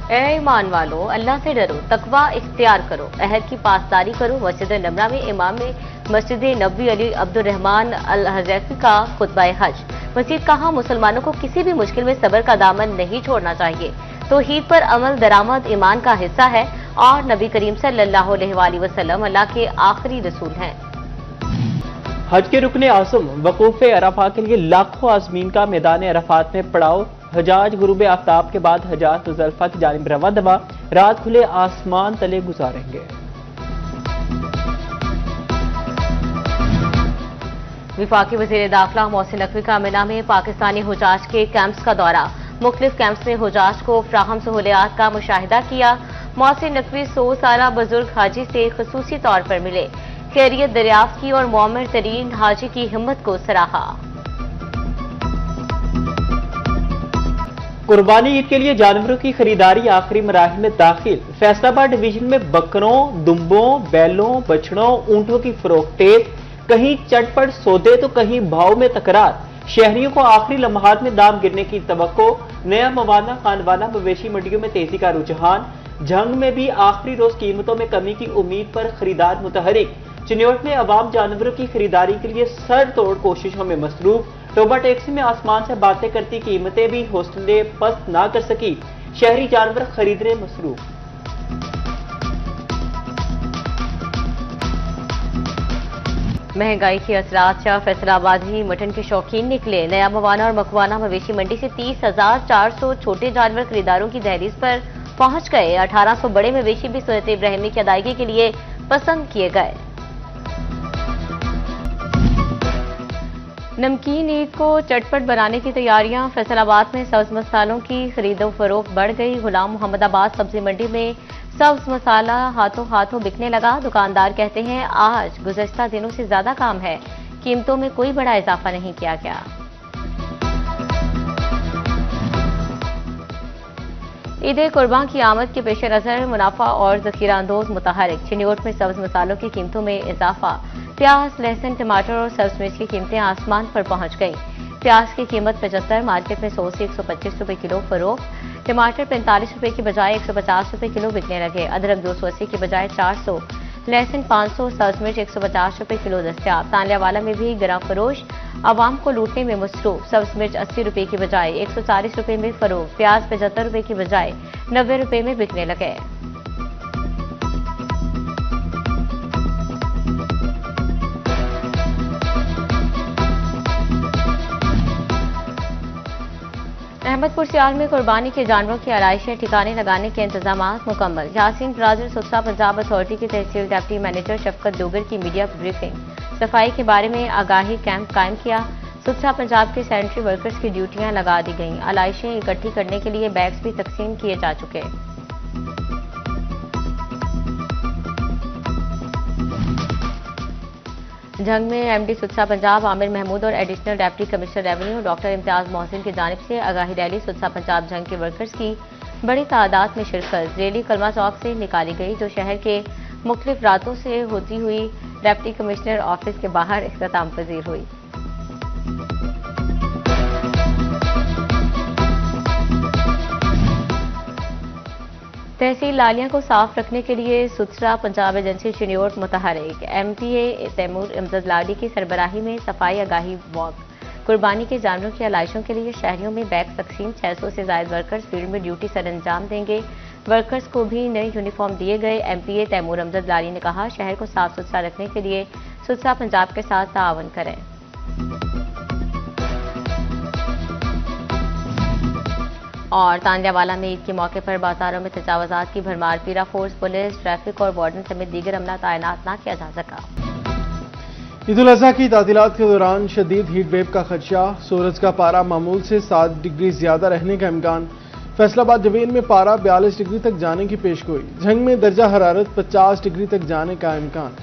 ए ईमान वालो, अल्लाह से डरो, तकवा इख्तियार करो, अहद की पासदारी करो। मस्जिद नबरा में इमाम मस्जिद नबवी अली अब्दुर्रहमान अल हज़ैफी का खुतबा हज। मजीद कहा, मुसलमानों को किसी भी मुश्किल में सब्र का दामन नहीं छोड़ना चाहिए। तौहीद पर अमल दरामद ईमान का हिस्सा है और नबी करीम सल्लल्लाहु अलैहि वसल्लम अल्लाह के आखिरी रसूल हैं। हज के रुकने आज़म वकूफ अरफा के लिए लाखों आज़मीन का मैदान अरफात में पड़ाव। हजाज गुरूब आफ्ताब के बाद हजाज मुजल्फा की जानिब रवा दवा रात खुले आसमान तले गुजारेंगे। विफाकी वज़ीर दाखिला मोहसिन नकवी का मिना में पाकिस्तानी हुजाज के कैंप्स का दौरा। मुख्तलिफ कैंप्स में हुजाज को फ्राहम सहूलियात का मुशाहिदा किया। मोहसिन नकवी 100 साला बुजुर्ग हाजी से खसूसी तौर पर मिले, खैरियत दरियाफ्त की और मोमिर तरीन हाजी की हिम्मत को सराहा। कुर्बानी ईद के लिए जानवरों की खरीदारी आखिरी मराहिल में दाखिल। फैसलाबाद डिवीजन में बकरों, दुम्बों, बैलों, बछड़ों, ऊंटों की फरोख्त तेज। कहीं चटपट सौदे तो कहीं भाव में तकरार। शहरियों को आखिरी लम्हात में दाम गिरने की तवक्को। नया मवाना खानवाना मवेशी मंडियों में तेजी का रुझान। जंग में भी आखिरी रोज कीमतों में कमी की उम्मीद पर खरीदार मुतहरिक। चिन्योट में अवाम जानवरों की खरीदारी के लिए सर तोड़ कोशिशों में मसरूफ। टोबा टैक्सी में आसमान से बातें करती कीमतें भी हौसले पस्त ना कर सकी। शहरी जानवर खरीदने मसरूफ। महंगाई के असरात से फैसलाबाद ही मटन के शौकीन निकले। नया मवाना और मकवाना मवेशी मंडी से 30,400 छोटे जानवर खरीदारों की दहलीज पर पहुंच गए। 1800 बड़े मवेशी भी सूरत इब्राहिमी की अदायगी के लिए पसंद किए गए। नमकीन ईद को चटपट बनाने की तैयारियां। फैसलाबाद में सब्ज मसालों की खरीदो फरोख्त बढ़ गई। गुलाम मोहम्मदाबाद सब्जी मंडी में सब्ज मसाला हाथों हाथों बिकने लगा। दुकानदार कहते हैं आज गुज़श्ता दिनों से ज्यादा काम है, कीमतों में कोई बड़ा इजाफा नहीं किया गया। ईद कुर्बान की आमद के पेश नजर मुनाफा और जखीरा अंदोज मुतहरिक। चिन्योट में सब्ज मसालों की कीमतों में इजाफा। प्याज, लहसुन, टमाटर और सब्ज मिर्च की कीमतें आसमान पर पहुंच गई। प्याज की कीमत 75, मार्केट में 100 से 125 रुपए किलो फरोख्त। टमाटर 45 रुपए की बजाय 150 रुपए किलो बिकने लगे। अदरक 280 की बजाय 400, लहसुन 500, सब्ज मिर्च 150 रुपए किलो दस्तयाब। तांलियावाला में भी गिरा फरोश आवाम को लूटने में मसरूफ। सब्ज मिर्च 80 रुपए की बजाय 140 रुपए में फरोख्त। प्याज 75 रुपए की बजाय 90 रुपए में बिकने लगे। अहमदपुर सियाल में कुर्बानी के जानवरों की आलाइशें ठिकाने लगाने के इंतजाम मुकम्मल। यासीन ब्रादर सुथरा पंजाब अथॉरिटी के तहसील डिप्टी मैनेजर शफकत डोगर की मीडिया ब्रीफिंग। सफाई के बारे में आगाही कैंप कायम किया। सुथरा पंजाब के सैनिटरी वर्कर्स की ड्यूटियां लगा दी गईं। आलाइशें इकट्ठी करने के लिए बैग्स भी तकसीम किए जा चुके। जंग में एमडी सुथरा पंजाब आमिर महमूद और additional deputy commissioner revenue doctor Imtiaz Mohsin की जानिब से आगाही रैली सुथरा पंजाब जंग के वर्कर्स की बड़ी तादाद में शिरकत। रैली कलमा चौक से निकाली गई जो शहर के मुख्तलिफ रातों से होती हुई डिप्टी कमिश्नर ऑफिस के बाहर इख्तिताम पजीर हुई। तहसील लालिया को साफ रखने के लिए सुथरा पंजाब एजेंसी चिन्योट मुतहरिक। एमपीए तैमूर इमजद लाडी की सरबराही में सफाई आगाही वॉक। कुर्बानी के जानवरों की आलाइशों के लिए शहरियों में बैग तकसीम। 600 से ज्यादा वर्कर्स फील्ड में ड्यूटी सर अंजाम देंगे। वर्कर्स को भी नए यूनिफॉर्म दिए गए। एमपीए तैमूर इमजद लाडी ने कहा शहर को साफ सुथरा रखने के लिए सुथरा पंजाब के साथ ताआवन करें। और तांलियावाला में ईद के मौके पर बाजारों में तजावजात की भरमार। पीरा फोर्स, पुलिस, ट्रैफिक और वार्डन समेत दीगर अमला तैनात न किया जा सका। ईद उल अजहा की तातीलात के दौरान शदीद हीट वेव का खदशा। सूरज का पारा मामूल से 7 डिग्री ज्यादा रहने का इम्कान। फैसलाबाद जवेन में पारा 42 डिग्री तक जाने की पेशगोई। जंग में दर्जा हरारत 50 डिग्री तक जाने का इम्कान।